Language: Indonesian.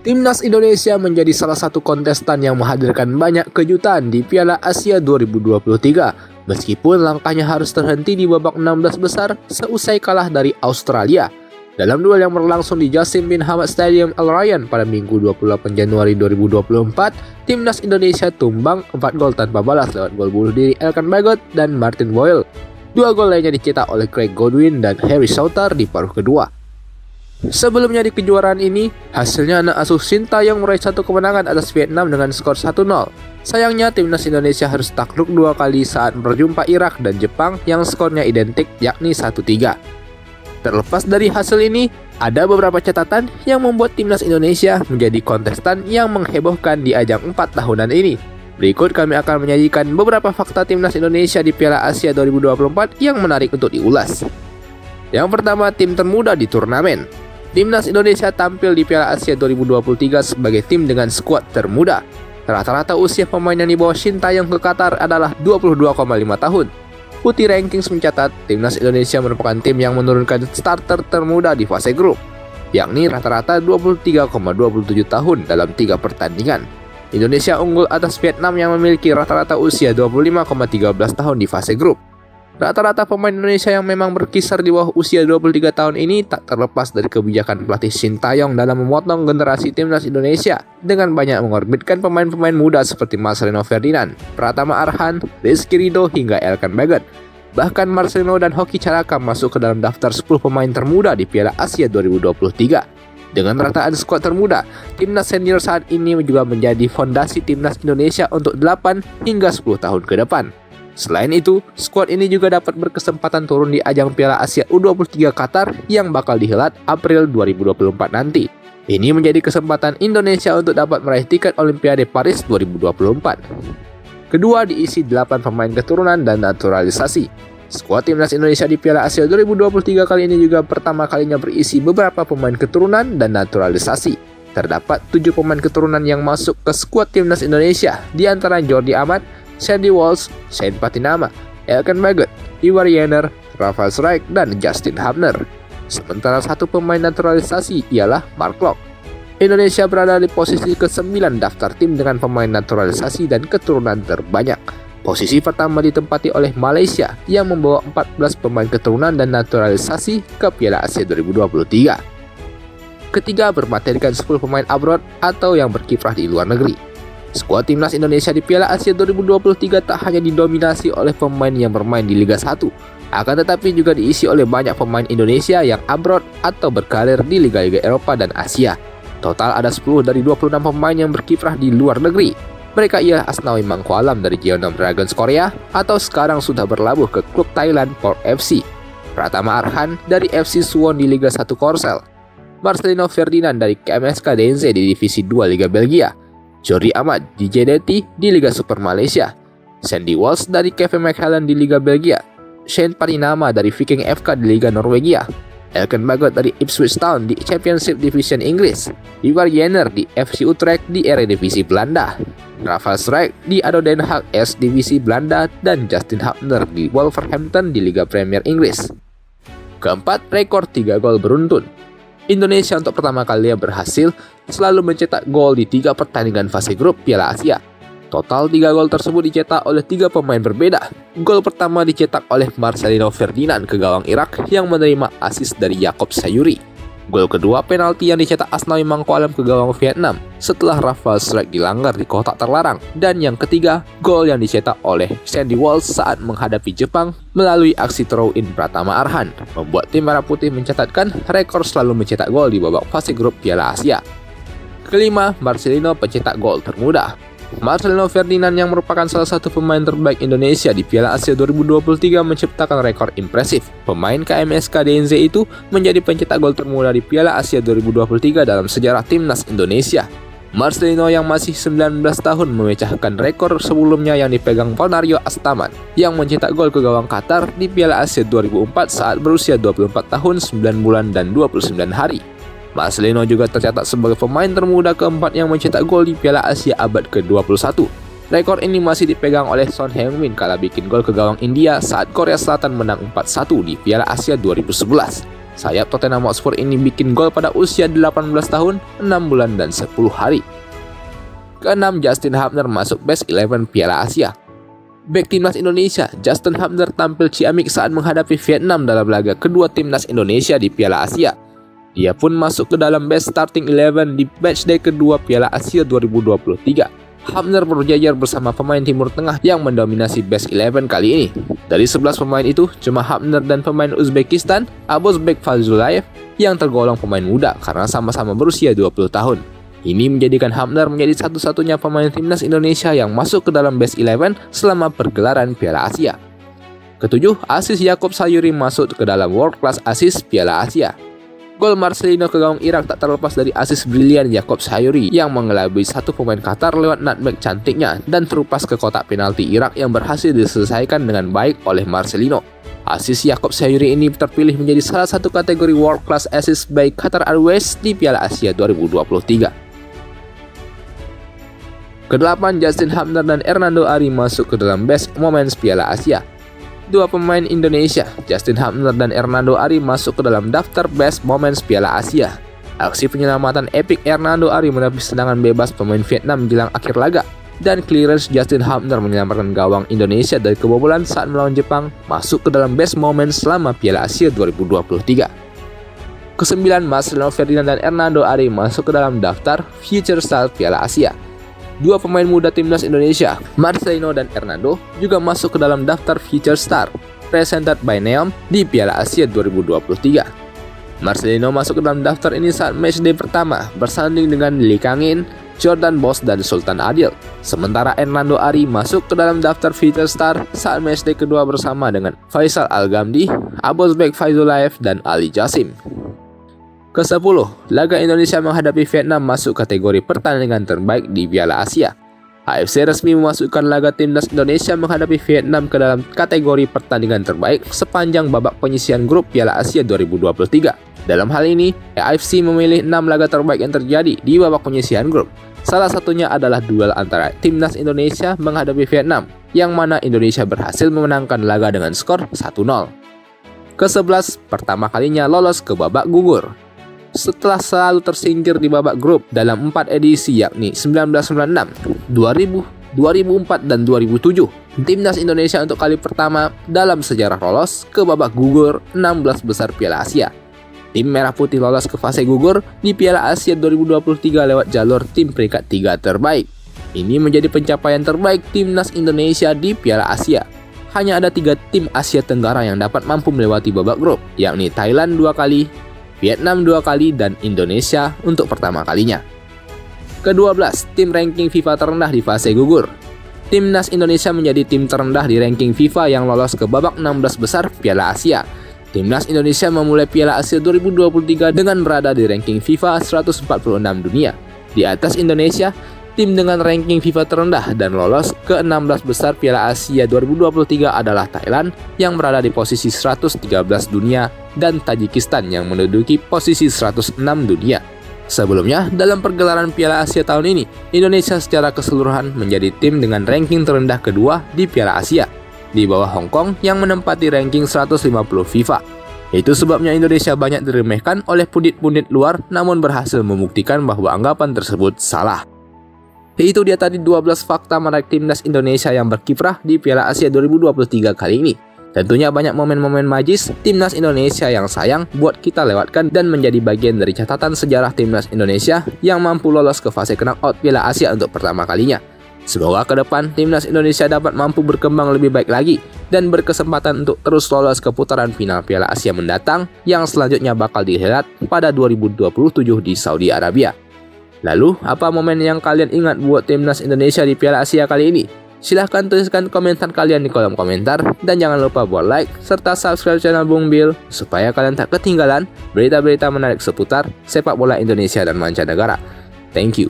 Timnas Indonesia menjadi salah satu kontestan yang menghadirkan banyak kejutan di Piala Asia 2023, meskipun langkahnya harus terhenti di babak 16 besar seusai kalah dari Australia. Dalam duel yang berlangsung di Jassim bin Hamad Stadium Al Rayyan pada Minggu 28 Januari 2024, Timnas Indonesia tumbang 4 gol tanpa balas lewat gol bunuh diri Elkan Bagot dan Martin Boyle. 2 gol lainnya dicetak oleh Craig Goodwin dan Harry Souttar di paruh kedua. Sebelumnya di kejuaraan ini, hasilnya anak asuh Sintayong meraih satu kemenangan atas Vietnam dengan skor 1-0. Sayangnya Timnas Indonesia harus takluk 2 kali saat berjumpa Irak dan Jepang yang skornya identik yakni 1-3. Terlepas dari hasil ini, ada beberapa catatan yang membuat Timnas Indonesia menjadi kontestan yang menghebohkan di ajang 4 tahunan ini. Berikut kami akan menyajikan beberapa fakta Timnas Indonesia di Piala Asia 2024 yang menarik untuk diulas. Yang pertama, tim termuda di turnamen. Timnas Indonesia tampil di Piala Asia 2023 sebagai tim dengan skuad termuda. Rata-rata usia pemain yang dibawa Sintayong ke Qatar adalah 22,5 tahun. Putih Rankings mencatat, Timnas Indonesia merupakan tim yang menurunkan starter termuda di fase grup, yakni rata-rata 23,27 tahun dalam 3 pertandingan. Indonesia unggul atas Vietnam yang memiliki rata-rata usia 25,13 tahun di fase grup. Rata-rata pemain Indonesia yang memang berkisar di bawah usia 23 tahun ini tak terlepas dari kebijakan pelatih Sintayong dalam memotong generasi Timnas Indonesia dengan banyak mengorbitkan pemain-pemain muda seperti Marcelino Ferdinand, Pratama Arhan, Rizky Ridho hingga Elkan Bagot. Bahkan Marcelino dan Hoki Caraka masuk ke dalam daftar 10 pemain termuda di Piala Asia 2023. Dengan rataan skuad termuda, Timnas senior saat ini juga menjadi fondasi Timnas Indonesia untuk 8 hingga 10 tahun ke depan. Selain itu, skuad ini juga dapat berkesempatan turun di ajang Piala Asia U23 Qatar yang bakal dihelat April 2024 nanti. Ini menjadi kesempatan Indonesia untuk dapat meraih tiket Olimpiade Paris 2024. Kedua, diisi 8 pemain keturunan dan naturalisasi. Skuad Timnas Indonesia di Piala Asia 2023 kali ini juga pertama kalinya berisi beberapa pemain keturunan dan naturalisasi. Terdapat 7 pemain keturunan yang masuk ke skuad Timnas Indonesia, di antara Jordi Amat, Sandy Walsh, Shane Patinama, Elkan Bagot, Ivar Jenner, Rafael Strijk, dan Justin Hubner. Sementara 1 pemain naturalisasi ialah Mark Klok. Indonesia berada di posisi ke-9 daftar tim dengan pemain naturalisasi dan keturunan terbanyak. Posisi pertama ditempati oleh Malaysia yang membawa 14 pemain keturunan dan naturalisasi ke Piala Asia 2023. Ketiga, bermaterikan 10 pemain abroad atau yang berkiprah di luar negeri. Skuad Timnas Indonesia di Piala Asia 2023 tak hanya didominasi oleh pemain yang bermain di Liga 1, akan tetapi juga diisi oleh banyak pemain Indonesia yang abroad atau berkarir di Liga-Liga Eropa dan Asia. Total ada 10 dari 26 pemain yang berkiprah di luar negeri. Mereka ialah Asnawi Mangkualam dari Jeonnam Dragons Korea atau sekarang sudah berlabuh ke klub Thailand Port FC, Pratama Arhan dari FC Suwon di Liga 1 Korsel, Marcelino Ferdinand dari KMSK DNZ di Divisi 2 Liga Belgia, Jordi Amat di JDT di Liga Super Malaysia, Sandy Walsh dari KV Mechelen di Liga Belgia, Shane Patinama dari Viking FK di Liga Norwegia, Elkan Bagot dari Ipswich Town di Championship Division Inggris, Ivar Jenner di FC Utrecht di Eredivisie Belanda, Rafael Strijk di ADO Den Haag S Divisi Belanda, dan Justin Hubner di Wolverhampton di Liga Premier Inggris. Keempat, rekor 3 gol beruntun. Indonesia untuk pertama kalinya berhasil selalu mencetak gol di 3 pertandingan fase grup Piala Asia. Total 3 gol tersebut dicetak oleh 3 pemain berbeda. Gol pertama dicetak oleh Marcelino Ferdinand ke gawang Irak yang menerima assist dari Yaakob Sayuri. Gol kedua penalti yang dicetak Asnawi Mangkualam ke gawang Vietnam setelah Rafael Strijk dilanggar di kotak terlarang. Dan yang ketiga, gol yang dicetak oleh Sandy Walsh saat menghadapi Jepang melalui aksi throw-in Pratama Arhan, membuat tim Merah Putih mencatatkan rekor selalu mencetak gol di babak fase grup Piala Asia. Kelima, Marcelino pencetak gol termuda. Marcelino Ferdinand yang merupakan salah satu pemain terbaik Indonesia di Piala Asia 2023 menciptakan rekor impresif. Pemain KMSK DNZ itu menjadi pencetak gol termuda di Piala Asia 2023 dalam sejarah Timnas Indonesia. Marcelino yang masih 19 tahun memecahkan rekor sebelumnya yang dipegang Ponario Astaman yang mencetak gol ke gawang Qatar di Piala Asia 2004 saat berusia 24 tahun 9 bulan dan 29 hari. Marcelino juga tercatat sebagai pemain termuda keempat yang mencetak gol di Piala Asia abad ke-21. Rekor ini masih dipegang oleh Son Heung-min kala bikin gol ke gawang India saat Korea Selatan menang 4-1 di Piala Asia 2011. sayap Tottenham Hotspur ini bikin gol pada usia 18 tahun, 6 bulan dan 10 hari. Keenam, Justin Hubner masuk Best 11 Piala Asia. Bek timnas Indonesia, Justin Hubner tampil ciamik saat menghadapi Vietnam dalam laga kedua timnas Indonesia di Piala Asia. Dia pun masuk ke dalam Best Starting 11 di matchday kedua Piala Asia 2023. Hubner berjajar bersama pemain Timur Tengah yang mendominasi Best 11 kali ini. Dari 11 pemain itu, cuma Hubner dan pemain Uzbekistan, Abozbek Fazulayev, yang tergolong pemain muda karena sama-sama berusia 20 tahun. Ini menjadikan Hubner menjadi satu-satunya pemain timnas Indonesia yang masuk ke dalam Best 11 selama pergelaran Piala Asia. Ketujuh, asis Yaakob Sayuri masuk ke dalam World Class Assist Piala Asia. Gol Marcelino ke gawang Irak tak terlepas dari asis brilian Yaakob Sayuri yang mengelabui satu pemain Qatar lewat nutmeg cantiknya dan terupas ke kotak penalti Irak yang berhasil diselesaikan dengan baik oleh Marcelino. Asis Yaakob Sayuri ini terpilih menjadi salah satu kategori World Class Assist by Qatar Airways di Piala Asia 2023. Kedelapan, Justin Hubner dan Hernando Ari masuk ke dalam Best Moments Piala Asia. Dua pemain Indonesia, Justin Hubner dan Hernando Ari masuk ke dalam daftar Best Moments Piala Asia. Aksi penyelamatan epik Hernando Ari menepis tendangan bebas pemain Vietnam jelang akhir laga, dan clearance Justin Hubner menyelamatkan gawang Indonesia dari kebobolan saat melawan Jepang masuk ke dalam Best Moments selama Piala Asia 2023. Kesembilan, Marcelino Ferdinand dan Hernando Ari masuk ke dalam daftar Future Star Piala Asia. Dua pemain muda timnas Indonesia, Marcelino dan Hernando, juga masuk ke dalam daftar Future Star presented by Neom di Piala Asia 2023. Marcelino masuk ke dalam daftar ini saat matchday pertama bersanding dengan Lee Kang-in, Jordan Boss dan Sultan Adil. Sementara Hernando Ari masuk ke dalam daftar Future Star saat matchday kedua bersama dengan Faisal Al-Ghamdi, Abozbek Fazulayev dan Ali Jasim. Ke-10, laga Indonesia menghadapi Vietnam masuk kategori pertandingan terbaik di Piala Asia. AFC resmi memasukkan laga timnas Indonesia menghadapi Vietnam ke dalam kategori pertandingan terbaik sepanjang babak penyisihan grup Piala Asia 2023. Dalam hal ini, AFC memilih 6 laga terbaik yang terjadi di babak penyisihan grup. Salah satunya adalah duel antara timnas Indonesia menghadapi Vietnam, yang mana Indonesia berhasil memenangkan laga dengan skor 1-0. Ke-11, pertama kalinya lolos ke babak gugur. Setelah selalu tersingkir di babak grup dalam 4 edisi yakni 1996, 2000, 2004, dan 2007, timnas Indonesia untuk kali pertama dalam sejarah lolos ke babak gugur 16 besar Piala Asia. Tim Merah Putih lolos ke fase gugur di Piala Asia 2023 lewat jalur tim peringkat 3 terbaik. Ini menjadi pencapaian terbaik timnas Indonesia di Piala Asia. Hanya ada 3 tim Asia Tenggara yang dapat mampu melewati babak grup, yakni Thailand 2 kali, Vietnam 2 kali, dan Indonesia untuk pertama kalinya. Ke-12, tim ranking FIFA terendah di fase gugur. Timnas Indonesia menjadi tim terendah di ranking FIFA yang lolos ke babak 16 besar Piala Asia. Timnas Indonesia memulai Piala Asia 2023 dengan berada di ranking FIFA 146 dunia. Di atas Indonesia, tim dengan ranking FIFA terendah dan lolos ke 16 besar Piala Asia 2023 adalah Thailand yang berada di posisi 113 dunia dan Tajikistan yang menduduki posisi 106 dunia. Sebelumnya, dalam pergelaran Piala Asia tahun ini, Indonesia secara keseluruhan menjadi tim dengan ranking terendah kedua di Piala Asia, di bawah Hong Kong yang menempati ranking 150 FIFA. Itu sebabnya Indonesia banyak diremehkan oleh pundit-pundit luar, namun berhasil membuktikan bahwa anggapan tersebut salah. Itu dia tadi 12 fakta menarik timnas Indonesia yang berkiprah di Piala Asia 2023 kali ini. Tentunya banyak momen-momen magis timnas Indonesia yang sayang buat kita lewatkan dan menjadi bagian dari catatan sejarah timnas Indonesia yang mampu lolos ke fase knockout Piala Asia untuk pertama kalinya. Semoga ke depan timnas Indonesia dapat mampu berkembang lebih baik lagi dan berkesempatan untuk terus lolos ke putaran final Piala Asia mendatang yang selanjutnya bakal dihelat pada 2027 di Saudi Arabia. Lalu, apa momen yang kalian ingat buat timnas Indonesia di Piala Asia kali ini? Silahkan tuliskan komentar kalian di kolom komentar, dan jangan lupa buat like serta subscribe channel Bung Bil supaya kalian tak ketinggalan berita-berita menarik seputar sepak bola Indonesia dan mancanegara. Thank you.